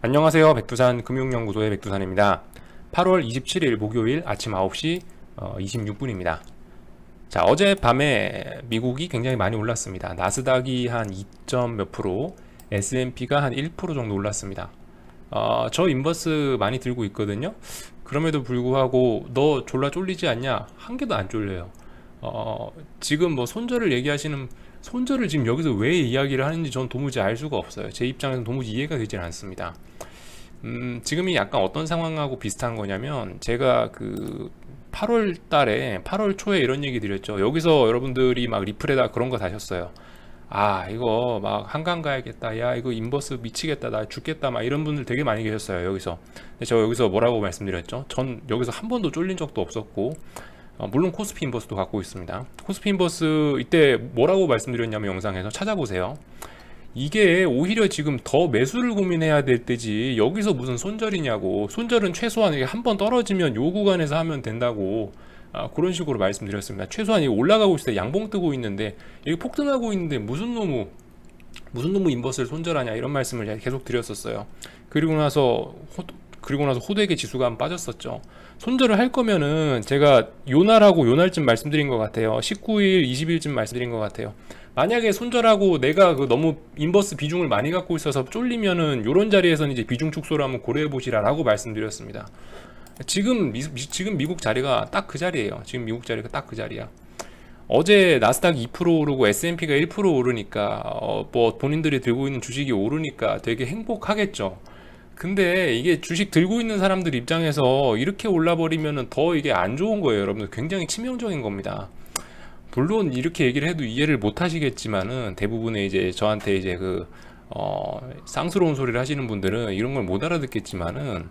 안녕하세요. 백두산 금융연구소의 백두산입니다. 8월 27일 목요일 아침 9시 26분입니다. 자, 어젯밤에 미국이 굉장히 많이 올랐습니다. 나스닥이 한 2점 몇 프로, S&P가 한 1% 정도 올랐습니다. 저 인버스 많이 들고 있거든요. 그럼에도 불구하고 너 졸라 쫄리지 않냐? 한 개도 안 쫄려요. 지금 뭐 손절을 지금 여기서 왜 이야기를 하는지 전 도무지 알 수가 없어요. 제 입장에서는 도무지 이해가 되질 않습니다. 지금이 약간 어떤 상황하고 비슷한 거냐면 제가 그 8월 달에 8월 초에 이런 얘기 드렸죠. 여기서 여러분들이 막 리플에다 그런 거 다셨어요. 아, 이거 막 한강 가야겠다. 야, 이거 인버스 미치겠다. 나 죽겠다. 막 이런 분들 되게 많이 계셨어요. 여기서. 근데 저 여기서 뭐라고 말씀드렸죠? 전 여기서 한 번도 쫄린 적도 없었고, 물론 코스피 인버스도 갖고 있습니다. 코스피 인버스 이때 뭐라고 말씀드렸냐면 영상에서 찾아보세요. 이게 오히려 지금 더 매수를 고민해야 될 때지 여기서 무슨 손절이냐고. 손절은 최소한 한 번 떨어지면 요 구간에서 하면 된다고. 그런 식으로 말씀드렸습니다. 최소한 이 올라가고 있을 때 양봉 뜨고 있는데 여기 폭등하고 있는데 무슨 놈의 인버스를 손절하냐 이런 말씀을 계속 드렸었어요. 그리고 나서 호되게 지수가 한번 빠졌었죠. 손절을 할 거면은 제가 요날하고 요날쯤 말씀드린 것 같아요. 19일, 20일쯤 말씀드린 것 같아요. 만약에 손절하고 내가 그 너무 인버스 비중을 많이 갖고 있어서 쫄리면은 요런 자리에서는 이제 비중 축소를 한번 고려해 보시라라고 말씀드렸습니다. 지금 미국 자리가 딱 그 자리예요. 지금 미국 자리가 딱 그 자리야. 어제 나스닥 2% 오르고 S&P가 1% 오르니까 뭐 본인들이 들고 있는 주식이 오르니까 되게 행복하겠죠. 근데 이게 주식 들고 있는 사람들 입장에서 이렇게 올라버리면은 더 이게 안 좋은 거예요, 여러분들. 굉장히 치명적인 겁니다. 물론 이렇게 얘기를 해도 이해를 못 하시겠지만은 대부분의 이제 저한테 이제 쌍스러운 소리를 하시는 분들은 이런 걸 못 알아듣겠지만은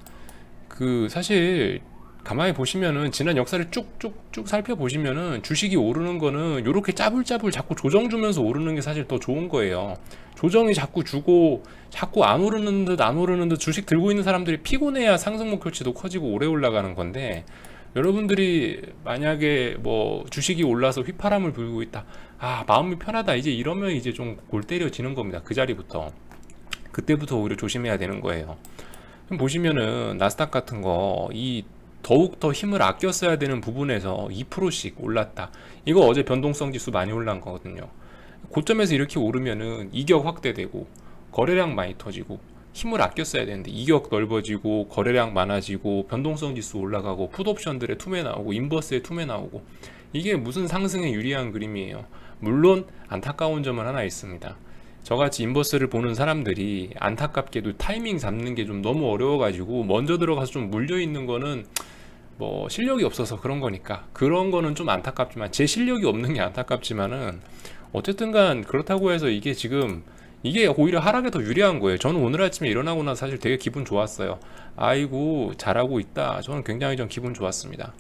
사실 가만히 보시면은 지난 역사를 쭉쭉쭉 살펴보시면은 주식이 오르는 거는 요렇게 짜불짜불 자꾸 조정 주면서 오르는 게 사실 더 좋은 거예요. 조정이 자꾸 주고 자꾸 안 오르는 듯 안 오르는 듯 주식 들고 있는 사람들이 피곤해야 상승 목표치도 커지고 오래 올라가는 건데, 여러분들이 만약에 뭐 주식이 올라서 휘파람을 불고 있다, 마음이 편하다, 이제 이러면 이제 좀 골 때려지는 겁니다. 그 자리부터. 그때부터 오히려 조심해야 되는 거예요. 보시면은 나스닥 같은 거 더욱 더 힘을 아껴 써야 되는 부분에서 2%씩 올랐다. 이거 어제 변동성 지수 많이 올라간 거거든요. 고점에서 이렇게 오르면은 이격 확대되고 거래량 많이 터지고 힘을 아껴 써야 되는데 이격 넓어지고 거래량 많아지고 변동성 지수 올라가고 풋옵션들의 투매 나오고 인버스의 투매 나오고, 이게 무슨 상승에 유리한 그림이에요. 물론 안타까운 점은 하나 있습니다. 저같이 인버스를 보는 사람들이 안타깝게도 타이밍 잡는 게 좀 너무 어려워가지고 먼저 들어가서 좀 물려있는 거는 뭐 실력이 없어서 그런 거니까 그런 거는 좀 안타깝지만, 제 실력이 없는 게 안타깝지만은 어쨌든 간 그렇다고 해서 이게 오히려 하락에 더 유리한 거예요. 저는 오늘 아침에 일어나고 나서 사실 되게 기분 좋았어요. 아이고 잘하고 있다. 저는 굉장히 좀 기분 좋았습니다.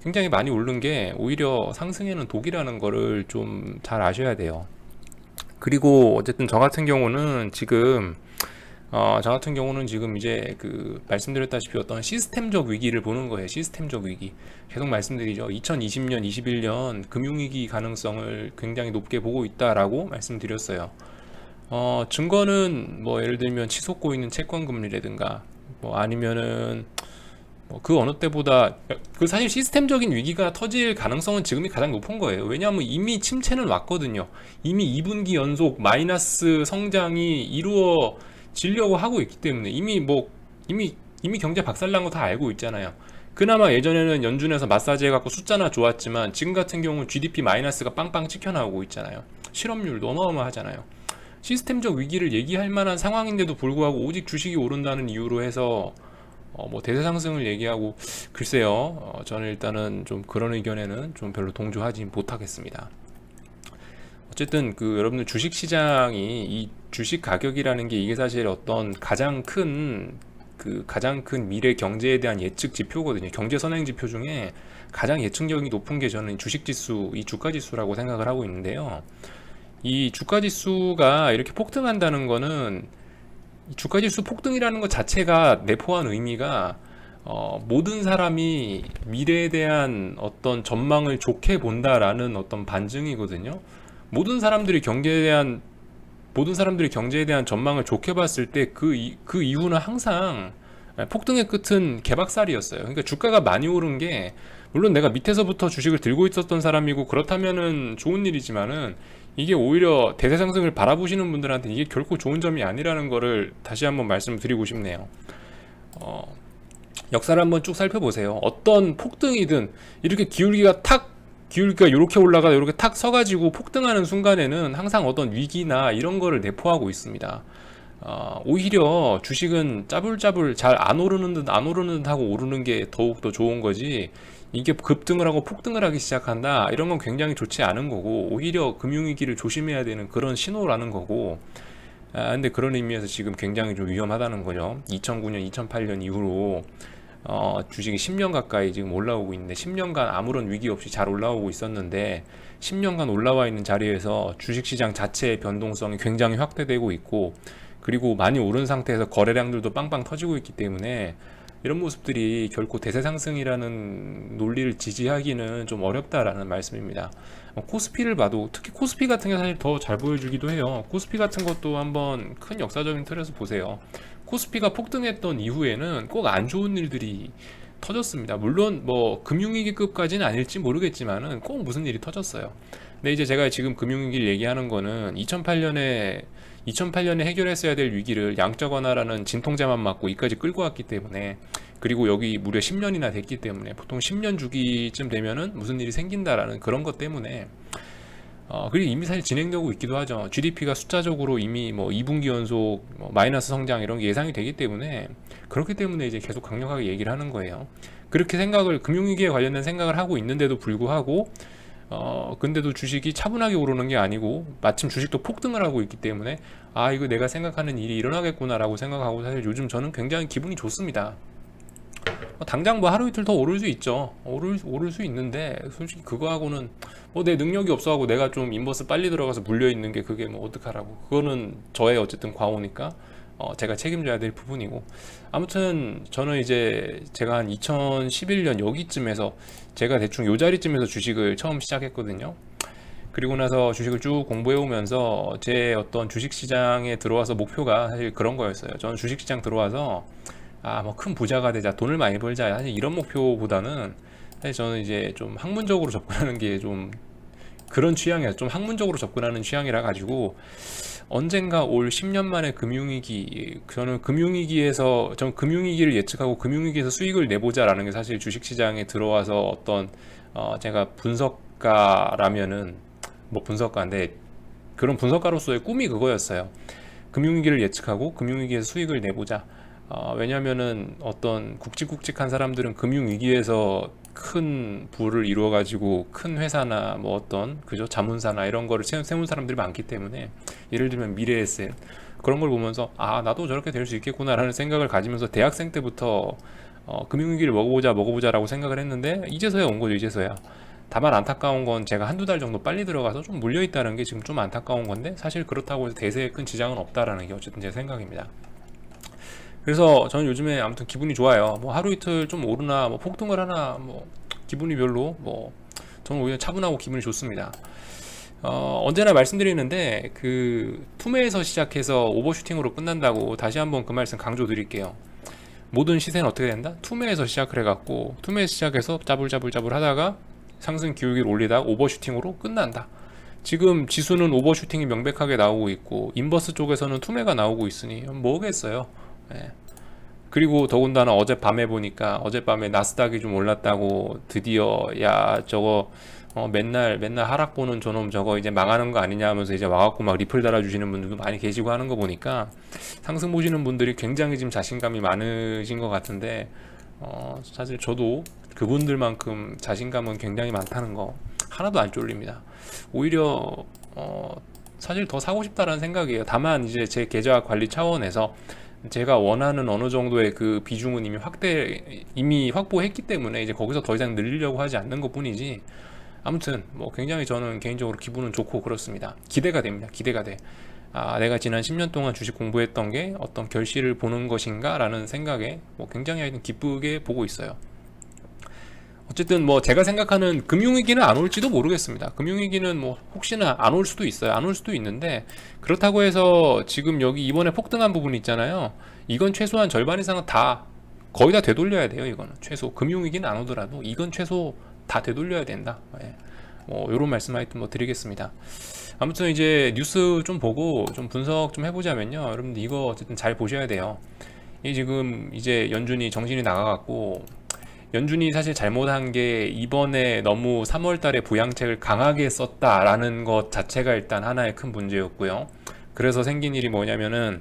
굉장히 많이 오른 게 오히려 상승에는 독이라는 거를 좀 잘 아셔야 돼요. 그리고 어쨌든 저 같은 경우는 지금 이제 말씀드렸다시피 어떤 시스템적 위기를 보는 거예요. 시스템적 위기. 계속 말씀드리죠. 2020년, 21년 금융위기 가능성을 굉장히 높게 보고 있다라고 말씀드렸어요. 증거는 뭐 예를 들면 치솟고 있는 채권 금리라든가 뭐 아니면은 그 어느 때보다 사실 시스템적인 위기가 터질 가능성은 지금이 가장 높은 거예요. 왜냐하면 이미 침체는 왔거든요. 이미 2분기 연속 마이너스 성장이 이루어지려고 하고 있기 때문에 이미 경제 박살난 거 다 알고 있잖아요. 그나마 예전에는 연준에서 마사지 해갖고 숫자나 좋았지만 지금 같은 경우는 GDP 마이너스가 빵빵 찍혀 나오고 있잖아요. 실업률도 어마어마하잖아요. 시스템적 위기를 얘기할 만한 상황인데도 불구하고 오직 주식이 오른다는 이유로 해서 뭐 대세 상승을 얘기하고, 글쎄요. 저는 일단은 좀 그런 의견에는 좀 별로 동조하지 못하겠습니다. 어쨌든 여러분들 주식 시장이 이 주식 가격이라는 게 이게 사실 어떤 가장 큰 미래 경제에 대한 예측 지표거든요. 경제 선행 지표 중에 가장 예측력이 높은 게 저는 주식 지수, 이 주가 지수라고 생각을 하고 있는데요. 이 주가 지수가 이렇게 폭등한다는 거는, 주가지수 폭등이라는 것 자체가 내포한 의미가 모든 사람이 미래에 대한 어떤 전망을 좋게 본다라는 어떤 반증이거든요. 모든 사람들이 경제에 대한 모든 사람들이 경제에 대한 전망을 좋게 봤을 때 그 이후는 항상 폭등의 끝은 개박살이었어요. 그러니까 주가가 많이 오른 게 물론 내가 밑에서부터 주식을 들고 있었던 사람이고 그렇다면은 좋은 일이지만은 이게 오히려 대세 상승을 바라보시는 분들한테 이게 결코 좋은 점이 아니라는 거를 다시 한번 말씀드리고 싶네요. 어, 역사를 한번 쭉 살펴보세요. 어떤 폭등이든 이렇게 기울기가 이렇게 올라가 이렇게 탁 서가지고 폭등하는 순간에는 항상 어떤 위기나 이런 거를 내포하고 있습니다. 오히려 주식은 짜불짜불 잘 안 오르는 듯 하고 오르는 게 더욱더 좋은 거지, 이게 급등을 하고 폭등을 하기 시작한다 이런 건 굉장히 좋지 않은 거고, 오히려 금융위기를 조심해야 되는 그런 신호라는 거고. 근데 그런 의미에서 지금 굉장히 좀 위험하다는 거죠. 2009년 2008년 이후로 주식이 10년 가까이 지금 올라오고 있는데, 10년간 아무런 위기 없이 잘 올라오고 있었는데 10년간 올라와 있는 자리에서 주식시장 자체의 변동성이 굉장히 확대되고 있고, 그리고 많이 오른 상태에서 거래량들도 빵빵 터지고 있기 때문에 이런 모습들이 결코 대세 상승이라는 논리를 지지하기는 좀 어렵다라는 말씀입니다. 코스피를 봐도, 특히 코스피 같은 게 사실 더 잘 보여주기도 해요. 코스피 같은 것도 한번 큰 역사적인 틀에서 보세요. 코스피가 폭등했던 이후에는 꼭 안 좋은 일들이 터졌습니다. 물론 뭐 금융위기급까지는 아닐지 모르겠지만은 꼭 무슨 일이 터졌어요. 근데 이제 제가 지금 금융위기를 얘기하는 거는 2008년에 해결했어야 될 위기를 양적 완화라는 진통제만 맞고 이까지 끌고 왔기 때문에, 그리고 여기 무려 10년이나 됐기 때문에, 보통 10년 주기쯤 되면은 무슨 일이 생긴다라는 그런 것 때문에, 그리고 이미 사실 진행되고 있기도 하죠. GDP가 숫자적으로 이미 뭐 2분기 연속 뭐 마이너스 성장 이런 게 예상이 되기 때문에, 그렇기 때문에 이제 계속 강력하게 얘기를 하는 거예요. 그렇게 금융위기에 관련된 생각을 하고 있는데도 불구하고, 근데도 주식이 차분하게 오르는 게 아니고 마침 주식도 폭등을 하고 있기 때문에, 이거 내가 생각하는 일이 일어나겠구나라고 생각하고, 사실 요즘 저는 굉장히 기분이 좋습니다. 당장 뭐 하루 이틀 더 오를 수 있죠. 오를 수 있는데 솔직히 그거하고는 뭐 내 능력이 없어하고 내가 좀 인버스 빨리 들어가서 물려 있는 게 그게 뭐 어떡하라고. 그거는 저의 어쨌든 과오니까 제가 책임져야 될 부분이고. 아무튼 저는 이제 제가 한 2011년 여기쯤에서, 제가 대충 요 자리쯤에서 주식을 처음 시작했거든요. 그리고 나서 주식을 쭉 공부해 오면서 제 어떤 주식시장에 들어와서 목표가 사실 그런 거였어요. 저는 주식시장 들어와서 뭐 큰 부자가 되자, 돈을 많이 벌자, 사실 이런 목표보다는 사실 저는 이제 좀 학문적으로 접근하는 게 좀 그런 취향이에요. 좀 학문적으로 접근하는 취향이라 가지고, 언젠가 올 10년 만에 금융위기, 저는 금융위기를 예측하고 금융위기에서 수익을 내보자라는 게 사실 주식시장에 들어와서 어떤 제가 분석가라면은, 뭐 분석가인데 그런 분석가로서의 꿈이 그거였어요. 금융위기를 예측하고 금융위기에서 수익을 내보자. 왜냐면은 어떤 굵직굵직한 사람들은 금융위기에서 큰 부를 이루어가지고 큰 회사나 뭐 어떤 그죠, 자문사나 이런 거를 세운 사람들이 많기 때문에, 예를 들면 미래에셋 그런 걸 보면서 나도 저렇게 될 수 있겠구나라는 생각을 가지면서 대학생 때부터 금융위기를 먹어보자라고 생각을 했는데, 이제서야 온 거죠. 이제서야. 다만 안타까운 건 제가 한두 달 정도 빨리 들어가서 좀 물려있다는 게 지금 좀 안타까운 건데, 사실 그렇다고 해서 대세에 큰 지장은 없다라는 게 어쨌든 제 생각입니다. 그래서 저는 요즘에 아무튼 기분이 좋아요. 뭐 하루 이틀 좀 오르나 뭐 폭등을 하나 뭐 기분이 별로, 뭐 저는 오히려 차분하고 기분이 좋습니다. 언제나 말씀드리는데, 그 투매에서 시작해서 오버슈팅으로 끝난다고 다시 한번 그 말씀 강조드릴게요. 모든 시세는 어떻게 된다? 투매에서 시작을 해갖고, 투매에서 시작해서 짜불짜불 하다가 상승 기울기를 올리다가 오버슈팅으로 끝난다. 지금 지수는 오버슈팅이 명백하게 나오고 있고, 인버스 쪽에서는 투매가 나오고 있으니 뭐겠어요. 예. 그리고 더군다나 어젯밤에 보니까, 어젯밤에 나스닥이 좀 올랐다고 드디어 저거 맨날 하락 보는 저놈 저거 이제 망하는 거 아니냐 하면서 이제 와갖고 막 리플 달아주시는 분들도 많이 계시고 하는 거 보니까, 상승 보시는 분들이 굉장히 지금 자신감이 많으신 것 같은데, 사실 저도 그분들만큼 자신감은 굉장히 많다는 거 하나도 안 쫄립니다. 오히려 사실 더 사고 싶다라는 생각이에요. 다만 이제 제 계좌 관리 차원에서 제가 원하는 어느 정도의 그 비중은 이미 확보했기 때문에 이제 거기서 더 이상 늘리려고 하지 않는 것 뿐이지, 아무튼 뭐 굉장히 저는 개인적으로 기분은 좋고 그렇습니다. 기대가 됩니다. 기대가 돼. 내가 지난 10년 동안 주식 공부했던 게 어떤 결실을 보는 것인가 라는 생각에 뭐 굉장히 기쁘게 보고 있어요. 어쨌든 뭐 제가 생각하는 금융위기는 안 올지도 모르겠습니다. 금융위기는 뭐 혹시나 안 올 수도 있어요. 안 올 수도 있는데, 그렇다고 해서 지금 여기 이번에 폭등한 부분 있잖아요. 이건 최소한 절반 이상은 다 거의 다 되돌려야 돼요. 이거는 최소 금융위기는 안 오더라도 이건 최소 다 되돌려야 된다. 예. 뭐 이런 말씀 하여튼 뭐 드리겠습니다. 아무튼 이제 뉴스 좀 보고 좀 분석 좀 해보자면요. 여러분들 이거 어쨌든 잘 보셔야 돼요. 이 지금 이제 연준이 정신이 나가갖고, 연준이 사실 잘못한 게 이번에 너무 3월 달에 부양책을 강하게 썼다라는 것 자체가 일단 하나의 큰 문제였고요. 그래서 생긴 일이 뭐냐면은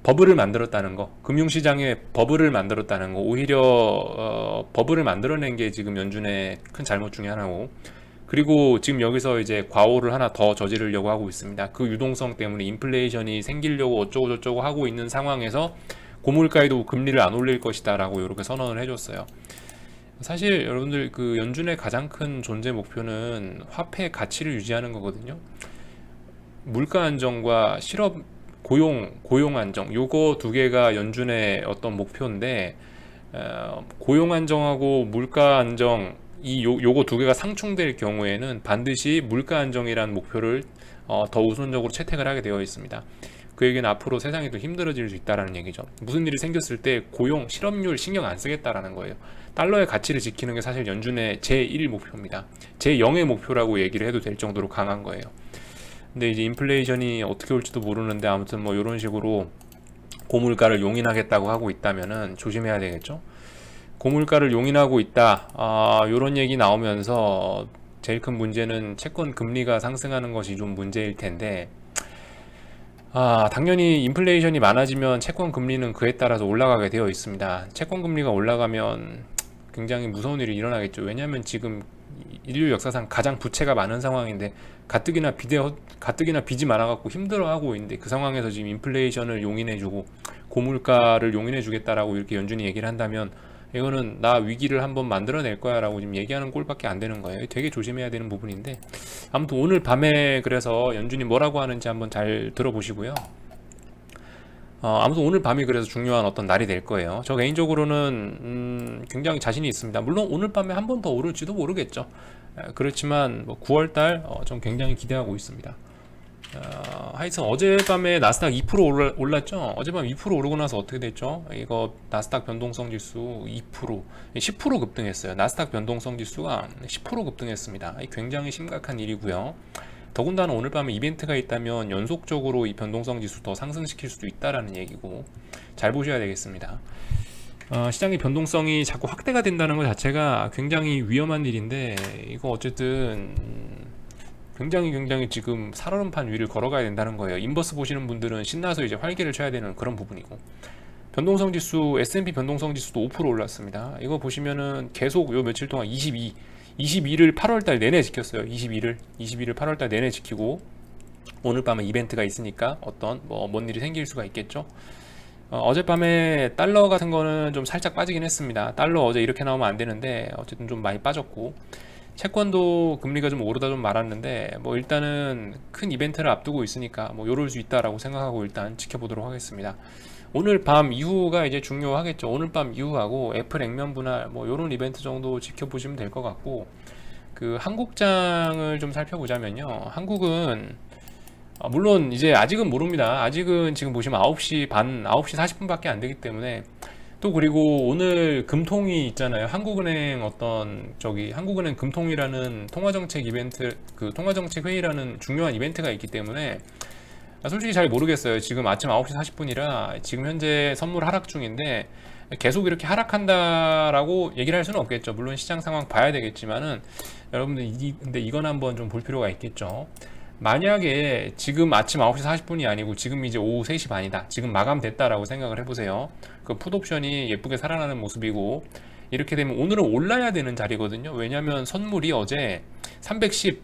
버블을 만들었다는 거, 금융시장에 버블을 만들었다는 거, 오히려 버블을 만들어낸 게 지금 연준의 큰 잘못 중에 하나고, 그리고 지금 여기서 이제 과오를 하나 더 저지르려고 하고 있습니다. 그 유동성 때문에 인플레이션이 생기려고 어쩌고 저쩌고 하고 있는 상황에서 고물가에도 금리를 안 올릴 것이다 라고 이렇게 선언을 해줬어요. 사실 여러분들 그 연준의 가장 큰 존재 목표는 화폐 가치를 유지하는 거거든요. 물가 안정과 실업 고용 안정, 요거 두 개가 연준의 어떤 목표인데, 고용 안정하고 물가 안정, 요거 두 개가 상충될 경우에는 반드시 물가 안정이라는 목표를 더 우선적으로 채택을 하게 되어 있습니다. 그 얘기는 앞으로 세상이 더 힘들어질 수 있다라는 얘기죠. 무슨 일이 생겼을 때 고용, 실업률 신경 안 쓰겠다라는 거예요. 달러의 가치를 지키는 게 사실 연준의 제1 목표입니다. 제0의 목표라고 얘기를 해도 될 정도로 강한 거예요. 근데 이제 인플레이션이 어떻게 올지도 모르는데, 아무튼 뭐 이런 식으로 고물가를 용인하겠다고 하고 있다면은 조심해야 되겠죠. 고물가를 용인하고 있다, 이런 얘기 나오면서 제일 큰 문제는 채권 금리가 상승하는 것이 좀 문제일 텐데, 당연히 인플레이션이 많아지면 채권 금리는 그에 따라서 올라가게 되어 있습니다. 채권 금리가 올라가면 굉장히 무서운 일이 일어나겠죠. 왜냐하면 지금 인류 역사상 가장 부채가 많은 상황인데, 가뜩이나 빚이 많아갖고 힘들어하고 있는데, 그 상황에서 지금 인플레이션을 용인해주고 고물가를 용인해주겠다라고 이렇게 연준이 얘기를 한다면, 이거는 나 위기를 한번 만들어낼 거야 라고 지금 얘기하는 꼴밖에 안 되는 거예요. 되게 조심해야 되는 부분인데, 아무튼 오늘 밤에 그래서 연준이 뭐라고 하는지 한번 잘 들어보시고요. 아무튼 오늘 밤이 그래서 중요한 어떤 날이 될 거예요. 저 개인적으로는 굉장히 자신이 있습니다. 물론 오늘 밤에 한 번 더 오를지도 모르겠죠. 그렇지만 뭐 9월달 좀 굉장히 기대하고 있습니다. 하여튼 어젯밤에 나스닥 2% 올랐죠. 어젯밤 2% 오르고 나서 어떻게 됐죠? 이거 나스닥 변동성 지수 2%, 10% 급등했어요. 나스닥 변동성 지수가 10% 급등했습니다. 굉장히 심각한 일이고요. 더군다나 오늘 밤에 이벤트가 있다면 연속적으로 이 변동성 지수 더 상승시킬 수도 있다라는 얘기고, 잘 보셔야 되겠습니다. 시장의 변동성이 자꾸 확대가 된다는 것 자체가 굉장히 위험한 일인데, 이거 어쨌든 굉장히 지금 살얼음판 위를 걸어가야 된다는 거예요. 인버스 보시는 분들은 신나서 이제 활개를 쳐야 되는 그런 부분이고, 변동성 지수, S&P 변동성 지수도 5% 올랐습니다. 이거 보시면은 계속 요 며칠 동안 22를 8월달 내내 지켰어요. 22를 8월달 내내 지키고, 오늘 밤에 이벤트가 있으니까 어떤 뭔 일이 생길 수가 있겠죠. 어젯밤에 달러 같은 거는 좀 살짝 빠지긴 했습니다. 달러 어제 이렇게 나오면 안 되는데 어쨌든 좀 많이 빠졌고, 채권도 금리가 좀 오르다 좀 말았는데, 뭐 일단은 큰 이벤트를 앞두고 있으니까 뭐 요럴 수 있다라고 생각하고 일단 지켜보도록 하겠습니다. 오늘 밤 이후가 이제 중요하겠죠. 오늘 밤 이후하고 애플 액면 분할 뭐 요런 이벤트 정도 지켜보시면 될 것 같고, 그 한국장을 좀 살펴보자면요. 한국은 물론 이제 아직은 모릅니다. 아직은 지금 보시면 9시 40분밖에 안 되기 때문에, 또 그리고 오늘 금통이 있잖아요. 한국은행 한국은행 금통이라는 통화정책 이벤트, 그 통화정책 회의라는 중요한 이벤트가 있기 때문에 솔직히 잘 모르겠어요. 지금 아침 9시 40분이라 지금 현재 선물 하락 중인데, 계속 이렇게 하락한다라고 얘기를 할 수는 없겠죠. 물론 시장 상황 봐야 되겠지만은, 여러분들 근데 이건 한번 좀 볼 필요가 있겠죠. 만약에 지금 아침 9시 40분이 아니고 지금 이제 오후 3시 반이다, 지금 마감됐다라고 생각을 해보세요. 그 풋옵션이 예쁘게 살아나는 모습이고, 이렇게 되면 오늘은 올라야 되는 자리거든요. 왜냐면 선물이 어제 310,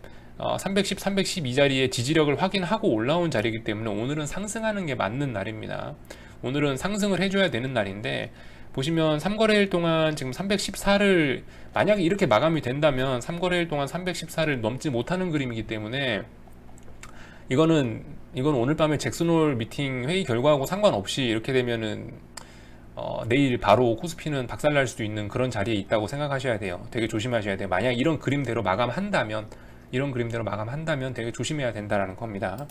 310 이 자리에 지지력을 확인하고 올라온 자리이기 때문에 오늘은 상승하는 게 맞는 날입니다. 오늘은 상승을 해줘야 되는 날인데, 보시면 3거래일 동안 지금 314를 만약에 이렇게 마감이 된다면 3거래일 동안 314를 넘지 못하는 그림이기 때문에, 이건 오늘 밤에 잭슨홀 미팅 회의 결과하고 상관없이 이렇게 되면은 내일 바로 코스피는 박살날 수도 있는 그런 자리에 있다고 생각하셔야 돼요. 되게 조심하셔야 돼요. 만약 이런 그림대로 마감한다면 되게 조심해야 된다라는 겁니다.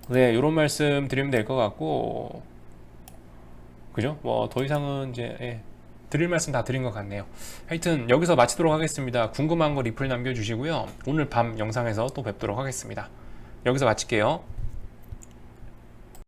네, 이런 말씀 드리면 될 것 같고, 그죠? 뭐 더 이상은 이제 드릴 말씀 다 드린 것 같네요. 하여튼 여기서 마치도록 하겠습니다. 궁금한 거 리플 남겨주시고요. 오늘 밤 영상에서 또 뵙도록 하겠습니다. 여기서 마칠게요.